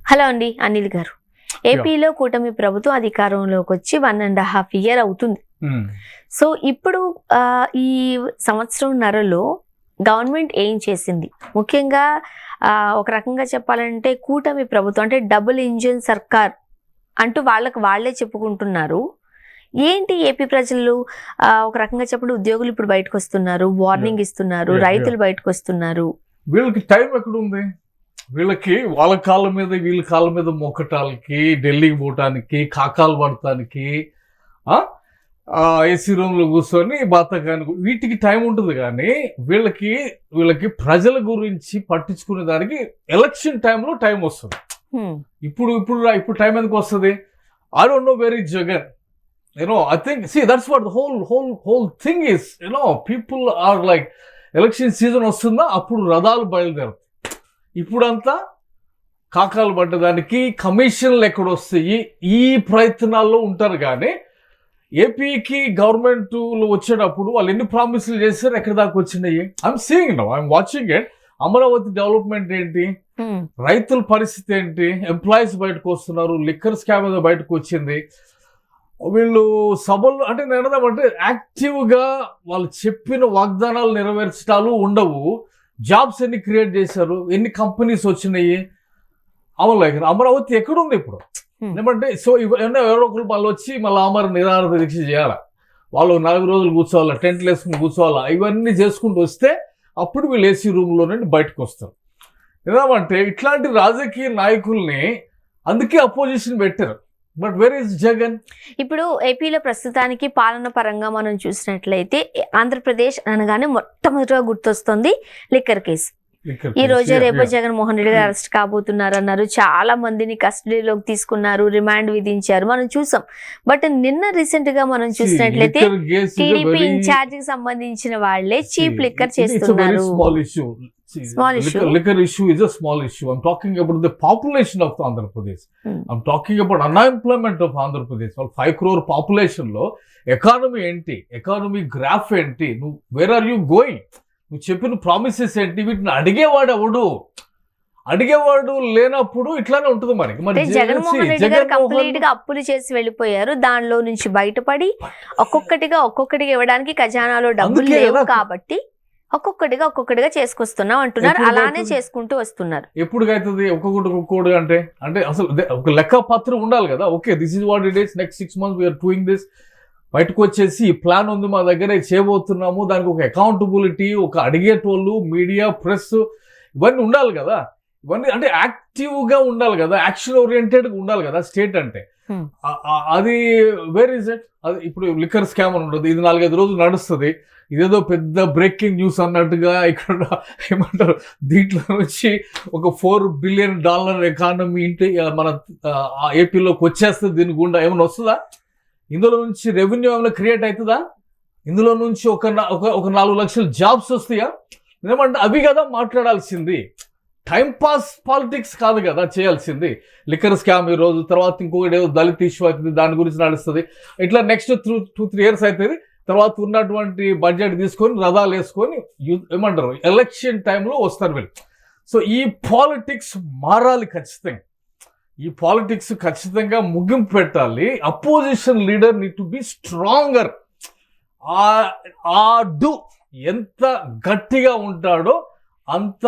Hello అండి, అనిల్ గారు. ఏపీలో కూటమి ప్రభుత్వం అధికారంలోకి వచ్చి 1.5 year అవుతుంది. సో ఇప్పుడు ఈ సంవత్సరంన్నరలో గవర్నమెంట్ ఏం చేసింది? ముఖ్యంగా ఒక రకంగా చెప్పాలంటే కూటమి ప్రభుత్వం అంటే డబుల్ ఇంజిన్ సర్కార్ అంటూ వాళ్ళే చెప్పుకుంటున్నారు. ఏంటి ఏపీ ప్రజలు ఒక రకంగా చెప్పండి, ఉద్యోగులు ఇప్పుడు బయటకు వస్తున్నారు, వార్నింగ్ ఇస్తున్నారు, రైతులు బయటకు వస్తున్నారు. వీళ్ళకి టైం ఎక్కడ ఉంది? వీళ్ళకి వాళ్ళ కాళ్ళ మీద వీళ్ళ కాళ్ళ మీద మొక్కటానికి, ఢిల్లీకి పోవటానికి, కాకాలు పడటానికి, ఏసీ రూమ్లో కూర్చొని బాతకానికి వీటికి టైం ఉంటుంది. కానీ వీళ్ళకి ప్రజల గురించి పట్టించుకునే దానికి ఎలక్షన్ టైంలో టైం వస్తుంది. ఇప్పుడు టైం ఎందుకు వస్తుంది? I don't know very Jagan. I think, see, that's what the whole thing is. People are like, election season వస్తుందా అప్పుడు రథాలు బయలుదేరుతాయి. ఇప్పుడంతా కాకాలు పడ్డదానికి కమిషన్లు ఎక్కడొస్తాయి ఈ ప్రయత్నాల్లో ఉంటారు. కానీ ఏపీకి గవర్నమెంట్ వచ్చేటప్పుడు వాళ్ళు ఎన్ని ప్రామిసులు చేశారు, ఎక్కడి దాకా వచ్చినాయి? I'm seeing now, I'm watching it. Amaravati development ఏంటి, రైతుల పరిస్థితి ఏంటి, ఎంప్లాయీస్ బయటకు వస్తున్నారు, లిక్కర్ స్కామ్ ఏదో బయటకు వచ్చింది. వీళ్ళు సభలు అంటే నేనదామంటే యాక్టివ్గా వాళ్ళు చెప్పిన వాగ్దానాలు నెరవేర్చడాలు ఉండవు. జాబ్స్ ఎన్ని క్రియేట్ చేశారు, ఎన్ని కంపెనీస్ వచ్చినాయి? అమరావతి ఎక్కడుంది ఇప్పుడు? ఏమంటే సో ఎవరో ఒకరు వాళ్ళు వచ్చి మళ్ళీ అమర నిరాహార దీక్ష చేయాలా, వాళ్ళు 4 రోజులు కూర్చోవాలా, టెంట్లు వేసుకుని కూర్చోవాలా, ఇవన్నీ చేసుకుంటూ వస్తే అప్పుడు వీళ్ళు ఏసీ రూమ్లో నుండి బయటకు వస్తారు. ఏమంటే ఇట్లాంటి రాజకీయ నాయకుల్ని అందుకే అపోజిషన్ పెట్టారు. But where is Jagan? ఇప్పుడు ఏపీలో ప్రస్తుతానికి పాలన పరంగా మనం చూసినట్లయితే ఆంధ్రప్రదేశ్ అనగానే మొట్టమొదటిగా గుర్తొస్తుంది లిక్కర్ కేసు. ఈ రోజు రేపు జగన్మోహన్ రెడ్డి గారు అరెస్ట్ కాబోతున్నారు అన్నారు. చాలా మందిని కస్టడీలోకి తీసుకున్నారు, రిమాండ్ విధించారు, మనం చూసాం. బట్ నిన్న రీసెంట్ గా మనం చూసినట్లయితే టీడీపీ ఇన్ఛార్జ్ కి సంబంధించిన వాళ్ళే చీప్ లిక్కర్ చేస్తున్నారు. Small issue. Liquor issue is a small issue. I'm talking about the population of Andhra Pradesh. I'm talking about unemployment of Andhra Pradesh. Well, 5 crore population లో economy ఏంటి, economy graph ఏంటి, నువ్వు where are you going, నువ్వు చెప్పిన promises ఏంటి, వీటిని అడిగేవాడు లేనప్పుడు ఇట్లానే ఉంటుంది. మరి జగన్మోహన్ రెడ్డి గారు కంప్లీట్ గా అప్పులు చేసి వెళ్ళిపోయారు. దానిలో నుంచి బయటపడి ఒక్కొక్కటిగా ఇవ్వడానికి ఖజానాలో డబ్బులు లేవు కాబట్టి ఒక్కొక్కటిగా చేసుకొస్తున్నాం అంటున్నారు. అలానే చేసుకుంటూ వస్తున్నారు. ఎప్పుడుకైతుంది ఒక్కొక్కటి అంటే అసలు ఒక లెక్క పత్రం ఉండాలి కదా. Okay, this is what it is, next 6 months we are doing this. బయటకు వచ్చేసి ఈ ప్లాన్ ఉంది మా దగ్గర, చేయబోతున్నాము, దానికి ఒక అకౌంటబిలిటీ, ఒక అడిగేటోళ్ళు, మీడియా, ప్రెస్, ఇవన్నీ ఉండాలి కదా. ఇవన్నీ అంటే యాక్టివ్ గా ఉండాలి కదా, యాక్షన్ ఓరియంటెడ్ గా ఉండాలి కదా స్టేట్ అంటే. అది వేర్ ఇస్ ఇట్? అది ఇప్పుడు లిక్కర్ స్కామ్ అని ఉంటుంది, ఇది 4-5 రోజులు నడుస్తుంది. ఇదేదో పెద్ద బ్రేకింగ్ న్యూస్ అన్నట్టుగా ఇక్కడ ఏమంటారు, దీంట్లో నుంచి ఒక $4 billion ఎకానమీ మన ఏపీలోకి వచ్చేస్తుంది. దీని గుండా ఏమైనా వస్తుందా? ఇందులో నుంచి రెవెన్యూ ఏమైనా క్రియేట్ అవుతుందా? ఇందులో నుంచి ఒక 4 లక్షల జాబ్స్ వస్తాయా? ఏమంటే అవి కదా మాట్లాడాల్సింది. టైం పాస్ పాలిటిక్స్ కాదు కదా చేయాల్సింది. లిక్కర్ స్కామ్ ఈ రోజు, తర్వాత ఇంకొకటి ఏదో దళిత ఇష్యూ అవుతుంది, దాని గురించి నడుస్తుంది. ఇట్లా నెక్స్ట్ 2-3 years అవుతుంది. తర్వాత ఉన్నటువంటి బడ్జెట్ తీసుకొని రథాలు వేసుకొని ఏమంటారు ఎలక్షన్ టైంలో వస్తారు వీళ్ళు. సో ఈ పాలిటిక్స్ మారాలి ఖచ్చితంగా. ఈ పాలిటిక్స్ ఖచ్చితంగా ముగింపు పెట్టాలి. Opposition leader need to be stronger. ఎంత గట్టిగా ఉంటాడో అంత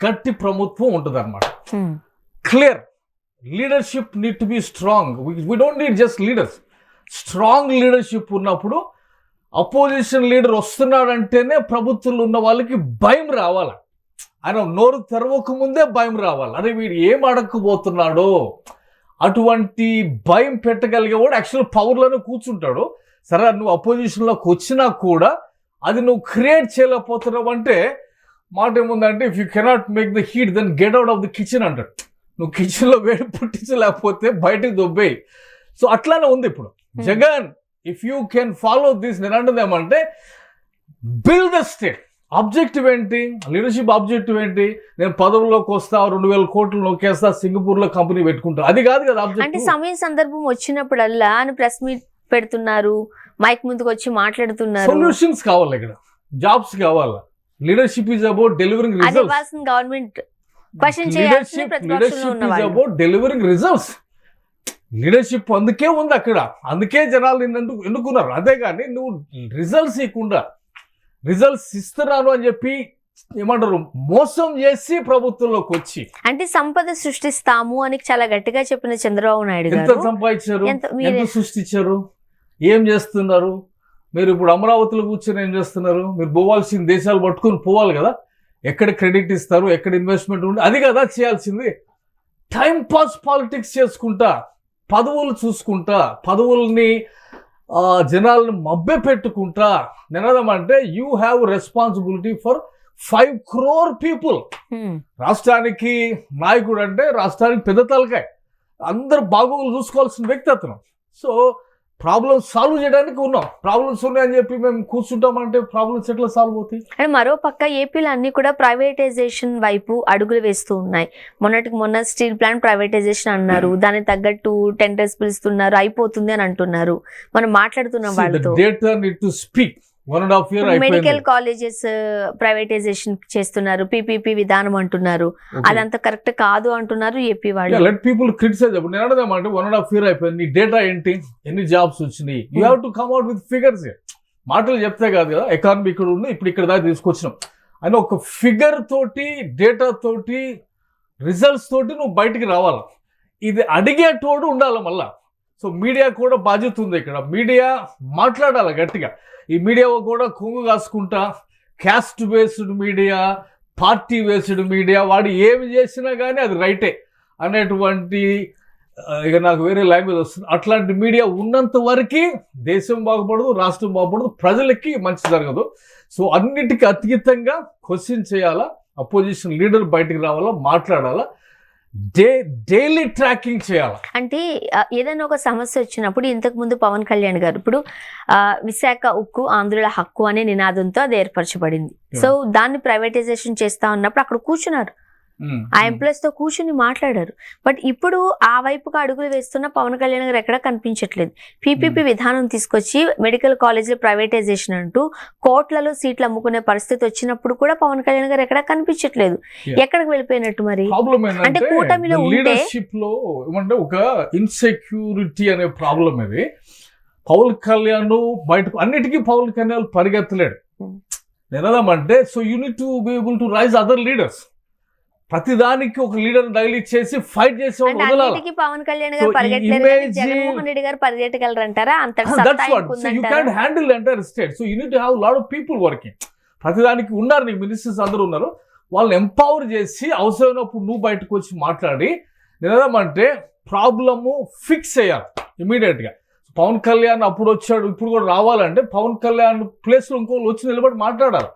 గట్టి ప్రభుత్వం ఉంటుంది అనమాట. Clear leadership need to be strong. We don't need just leaders. Strong leadership ఉన్నప్పుడు అపోజిషన్ లీడర్ వస్తున్నాడంటేనే ప్రభుత్వంలో ఉన్న వాళ్ళకి భయం రావాలి. ఆయన నోరు తెరవక ముందే భయం రావాలి. అరే వీడు ఏం అడగకపోతున్నాడో అటువంటి భయం పెట్టగలిగేవాడు యాక్చువల్ పవర్లోనే కూర్చుంటాడు. సరే నువ్వు అపోజిషన్లోకి వచ్చినా కూడా అది నువ్వు క్రియేట్ చేయలేకపోతున్నావు అంటే మాట ఏముందంటే, if you cannot make the heat then get out of the kitchen అంటాడు. నువ్వు కిచెన్లో వేడి పుట్టించలేకపోతే బయటకు దొబ్బేయి. సో అట్లానే ఉంది ఇప్పుడు Jagan. If you can follow this, నేను అంటుంది ఏమంటే బిల్డ్ ద స్టేట్. ఆబ్జెక్టివ్ ఏంటి, లీడర్షిప్ ఆబ్జెక్టివ్ ఏంటి? నేను పదవుల్లోకి వస్తా, 2,000 కోట్లు నొక్కేస్తా, సింగపూర్ లో కంపెనీ పెట్టుకుంటా, అది కాదు కదా ఆబ్జెక్టివ్. అంటే సమయం సందర్భం వచ్చినప్పుడల్లా ప్రెస్ మీట్ పెడుతున్నారు, మైక్ ముందుకు వచ్చి మాట్లాడుతున్నారు. సొల్యూషన్స్ కావాలి, ఇక్కడ జాబ్స్ కావాలా. Leadership is about delivering results. Government question చేయాల్సింది ప్రతిపక్షంలో ఉన్న వాళ్ళు. About delivering results. లీడర్షిప్ అందుకే ఉంది అక్కడ, అందుకే జనాలు ఎన్నుకున్నారు. అదే కానీ నువ్వు రిజల్ట్స్ ఇవ్వకుండా, రిజల్ట్స్ ఇస్తున్నాను అని చెప్పి ఏమంటారు మోసం చేసి ప్రభుత్వంలోకి వచ్చి అంటే సంపద సృష్టిస్తాము అని చాలా గట్టిగా చెప్పిన చంద్రబాబు నాయుడు ఎంత గారు సంపాదించారు, ఎంత సృష్టించారు, ఏం చేస్తున్నారు? మీరు ఇప్పుడు అమరావతిలో కూర్చొని ఏం చేస్తున్నారు? మీరు పోవాల్సిన దేశాలు పట్టుకొని పోవాలి కదా, ఎక్కడ క్రెడిట్ ఇస్తారు, ఎక్కడ ఇన్వెస్ట్మెంట్ ఉంది, అది కదా చేయాల్సింది. టైం పాస్ పాలిటిక్స్ చేసుకుంటా, పదవులు చూసుకుంటా, పదవుల్ని జనాలను మభ్య పెట్టుకుంటా నినదమంటే you have responsibility for 5 crore people. రాష్ట్రానికి నాయకుడు అంటే రాష్ట్రానికి పెద్ద తలకాయ, అందరు బాగోగులు చూసుకోవాల్సిన వ్యక్తి అతను. సో ప్రాబ్లమ్స్ సాల్వ్ చేయడానికి ఉన్నాం. ప్రాబ్లమ్స్ ఉన్నాయని చెప్పి మేము కూర్చుంటామంటే ప్రాబ్లమ్స్ ఎట్లా సాల్వ్ అవుతాయి? అండ్ మరో పక్క ఏపీలో అన్ని కూడా ప్రైవేటైజేషన్ వైపు అడుగులు వేస్తూ ఉన్నాయి. మొన్న స్టీల్ ప్లాంట్ ప్రైవేటైజేషన్ అన్నారు, దానికి తగ్గట్టు టెండర్స్ పిలుస్తున్నారు, అయిపోతుంది అని అంటున్నారు. మనం మాట్లాడుతున్నాం వాళ్ళతో. మెడికల్ కాలేజెస్ ప్రైవేటైజేషన్ చేస్తున్నారు, పీపీపీ విధానం అంటున్నారు, అదంతా కరెక్ట్ కాదు అంటున్నారు ఏపీ వాళ్ళు. Let people criticise. ఇప్పుడు నేను అడగమంటే 1.5 year అయిపోయింది, నీ డేటా ఏంటి, ఎన్ని జాబ్స్ వచ్చినాయి? You have to come out with figures. మాటలు చెప్తే కాదు కదా, ఎకానమీ ఇక్కడ ఉంది, ఇప్పుడు ఇక్కడ దాకా తీసుకొచ్చినాం అని ఒక ఫిగర్ తోటి, డేటా తోటి, రిజల్ట్స్ తోటి నువ్వు బయటికి రావాలి. ఇది అడిగేటోడు ఉండాలి మళ్ళా. సో మీడియా కూడా బాధ్యత ఉంది ఇక్కడ. మీడియా మాట్లాడాలి గట్టిగా. ఈ మీడియా కూడా కొంగు కాసుకుంటా, caste based media, party based media, వాడు ఏమి చేసినా కానీ అది రైటే అనేటువంటి, ఇక నాకు వేరే లాంగ్వేజ్ వస్తుంది, అట్లాంటి మీడియా ఉన్నంత వరకు దేశం బాగుపడదు, రాష్ట్రం బాగుపడదు, ప్రజలకి మంచి జరగదు. సో అన్నిటికీ అతీతంగా క్వశ్చన్ చేయాలా, అపోజిషన్ లీడర్ బయటికి రావాలా, మాట్లాడాలా, డైలీ ట్రాకింగ్ చేయాలి. అంటే ఏదైనా ఒక సమస్య వచ్చినప్పుడు ఇంతకు ముందు పవన్ కళ్యాణ్ గారు ఇప్పుడు విశాఖ ఉక్కు ఆంధ్రుల హక్కు అనే నినాదంతో అది ఏర్పరచబడింది. సో దాన్ని ప్రైవేటైజేషన్ చేస్తా ఉన్నప్పుడు అక్కడ కూర్చున్నారు, ఆ ఎంప్లాయీస్ తో కూర్చుని మాట్లాడారు. బట్ ఇప్పుడు ఆ వైపుగా అడుగులు వేస్తున్న పవన్ కళ్యాణ్ గారు ఎక్కడా కనిపించట్లేదు. పీపీపీ విధానం తీసుకొచ్చి మెడికల్ కాలేజీలో ప్రైవేటైజేషన్ అంటూ కోట్లలో సీట్లు అమ్ముకునే పరిస్థితి వచ్చినప్పుడు కూడా పవన్ కళ్యాణ్ గారు ఎక్కడా కనిపించట్లేదు. ఎక్కడికి వెళ్ళిపోయినట్టు మరి? అంటే కూటమిలో లీడర్షిప్ లో ఏమంటే ఒక ఇన్సెక్యూరిటీ అనే ప్రాబ్లం ఇది. పవన్ కళ్యాణ్ బయటకు అన్నిటికీ పవన్ కళ్యాణ్ పరిగెత్తలేడు. నినదమంటే so you need to be able to raise other leaders. ప్రతిదానికి ఒక లీడర్ డైలీ చేసి ఫైట్ చేసే పవన్ కళ్యాణ్ గారు పరిగెట్టలేరు, జగన్మోహన్ రెడ్డి గారు పరిగెట్టగలరంటారా? Handle entire state. So you need to have lot of people working. ప్రతిదానికి ఉన్నారు, నీ మినిస్టర్స్ అందరూ ఉన్నారు, వాళ్ళని ఎంపవర్ చేసి అవసరమైనప్పుడు నువ్వు బయటకు వచ్చి మాట్లాడి నినదమంటే ప్రాబ్లము ఫిక్స్ చేయాలి ఇమీడియట్ గా. పవన్ కళ్యాణ్ అప్పుడు వచ్చాడు, ఇప్పుడు కూడా రావాలంటే పవన్ కళ్యాణ్ ప్లేస్ లో ఇంకోళ్ళు వచ్చి నిలబడి మాట్లాడాలి.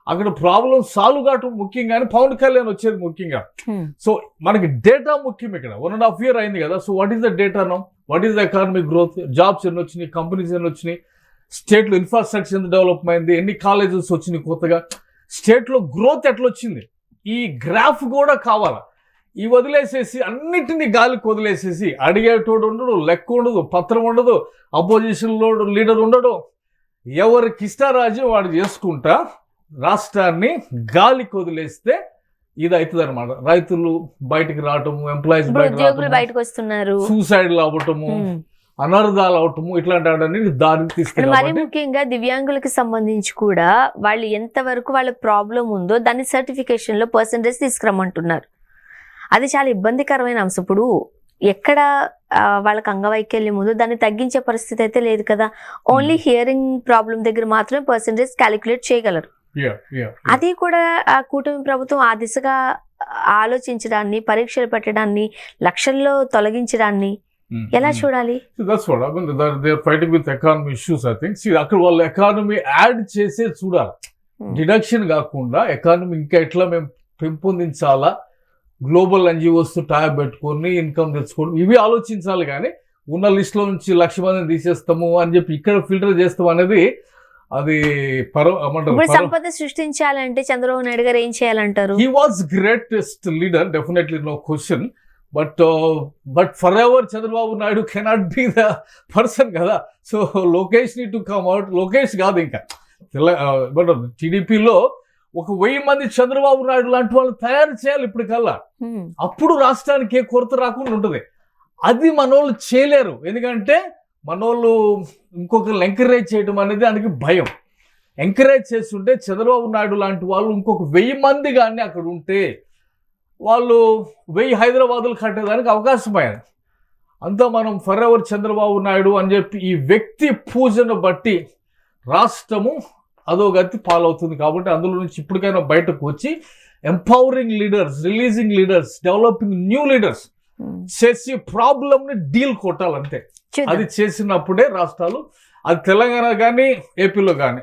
అక్కడ ప్రాబ్లం సాల్వ్ కావటం ముఖ్యం కానీ పవన్ కళ్యాణ్ వచ్చేది ముఖ్యంగా. సో మనకి డేటా ముఖ్యం. ఇక్కడ 1.5 year అయింది కదా. So what is the data now? What is the economic growth? Jobs ఎన్ని వచ్చినాయి, కంపెనీస్ ఎన్ని వచ్చినాయి, స్టేట్ లో ఇన్ఫ్రాస్ట్రక్చర్ ఎంత డెవలప్ అయింది, ఎన్ని కాలేజెస్ వచ్చినాయి కొత్తగా, స్టేట్ లో గ్రోత్ ఎట్లా వచ్చింది, ఈ గ్రాఫ్ కూడా కావాలా. ఈ వదిలేసేసి అన్నిటినీ గాలికి వదిలేసేసి అడిగేటోడు ఉండడు, లెక్క ఉండదు, పత్రం ఉండదు, అపోజిషన్ లీడర్ ఉండడు, ఎవరికి ఇష్టారాజ్యం వాడు చేసుకుంటా రాష్ట్రాన్ని గాలికి వదిలేస్తే ఇది అవుతుంది అనమాట. రైతులు బయటకు రావటము, ఎంప్లాయీస్ బయటకు వస్తున్నారు, సూసైడ్లు అవ్వటము, అనర్థాలు అవటము, ఇట్లాంటి దారి తీసుకెళ్ళి. మరి ముఖ్యంగా దివ్యాంగులకి సంబంధించి కూడా వాళ్ళు ఎంత వరకు వాళ్ళ ప్రాబ్లం ఉందో దాన్ని సర్టిఫికేషన్ లో పర్సెంటేజ్ తీసుకురమ్మంటున్నారు. అది చాలా ఇబ్బందికరమైన అంశం. ఇప్పుడు ఎక్కడ వాళ్ళకి అంగవైకల్యం ఉందో దాన్ని తగ్గించే పరిస్థితి అయితే లేదు కదా. ఓన్లీ హియరింగ్ ప్రాబ్లం దగ్గర మాత్రమే పర్సెంటేజ్ క్యాలిక్యులేట్ చేయగలరు. అది కూడా ఆ కూటమి ప్రభుత్వం ఆ దిశగా ఆలోచించడాన్ని, పరీక్షలు పెట్టడాన్ని, లక్షల్లో తొలగించడాన్ని ఎలా చూడాలి? అక్కడ వాళ్ళు ఎకానమీ యాడ్ చేసే చూడాలి, డిడక్షన్ కాకుండా ఎకానమీ ఇంకా ఎట్లా మేము పెంపొందించాలా, గ్లోబల్ ఎన్జిఓస్ ట్యాబ్ పెట్టుకొని ఇన్కమ్ తెచ్చుకోవడం, ఇవి ఆలోచించాలి. కానీ ఉన్న లిస్ట్ లో నుంచి 1,00,000 మందిని తీసేస్తాము అని చెప్పి ఇక్కడ ఫిల్టర్ చేస్తాం అనేది అది సంపద సృష్టించాలంటే చంద్రబాబు నాయుడు గారు ఏం చేయాలంటారు? He was greatest leader, definitely no question. But for ever Chandrababu Naidu cannot be the person కదా. So Lokesh need to come out. Lokesh కాదు ఇంకా బట్ టీడీపీలో ఒక 1000 మంది చంద్రబాబు నాయుడు లాంటి వాళ్ళు తయారు చేయాలి ఇప్పటికల్లా. అప్పుడు రాష్ట్రానికి ఏ కొరత రాకుండా ఉంటుంది. అది మనోళ్ళు చేయలేరు. ఎందుకంటే మనోళ్ళు ఇంకొకరు ఎంకరేజ్ చేయడం అనేది దానికి భయం. ఎంకరేజ్ చేస్తుంటే చంద్రబాబు నాయుడు లాంటి వాళ్ళు ఇంకొక 1000 మంది కానీ అక్కడ ఉంటే వాళ్ళు 1000 హైదరాబాదులు కట్టేదానికి అవకాశం అయ్యారు. అంతా మనం ఫర్ ఎవర్ చంద్రబాబు నాయుడు అని చెప్పి ఈ వ్యక్తి పూజను బట్టి రాష్ట్రము అదో గతి పాలవుతుంది. కాబట్టి అందులో నుంచి ఇప్పటికైనా బయటకు వచ్చి empowering leaders, releasing leaders, developing new leaders చేసి ప్రాబ్లమ్ని డీల్ కొట్టాలంతే. అది చేసినప్పుడే రాష్ట్రాలు, అది తెలంగాణ కానీ ఏపీలో కానీ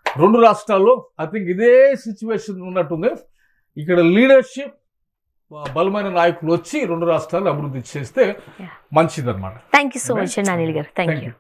2 రాష్ట్రాల్లో ఐ థింక్ ఇదే సిచ్యువేషన్ ఉన్నట్టుంది. ఇక్కడ లీడర్షిప్ బలమైన నాయకులు వచ్చి 2 రాష్ట్రాలు అభివృద్ధి చేస్తే మంచిదన్నమాట. థ్యాంక్ యూ సో మచ్ అండి అనిల్ గారు. Thank you.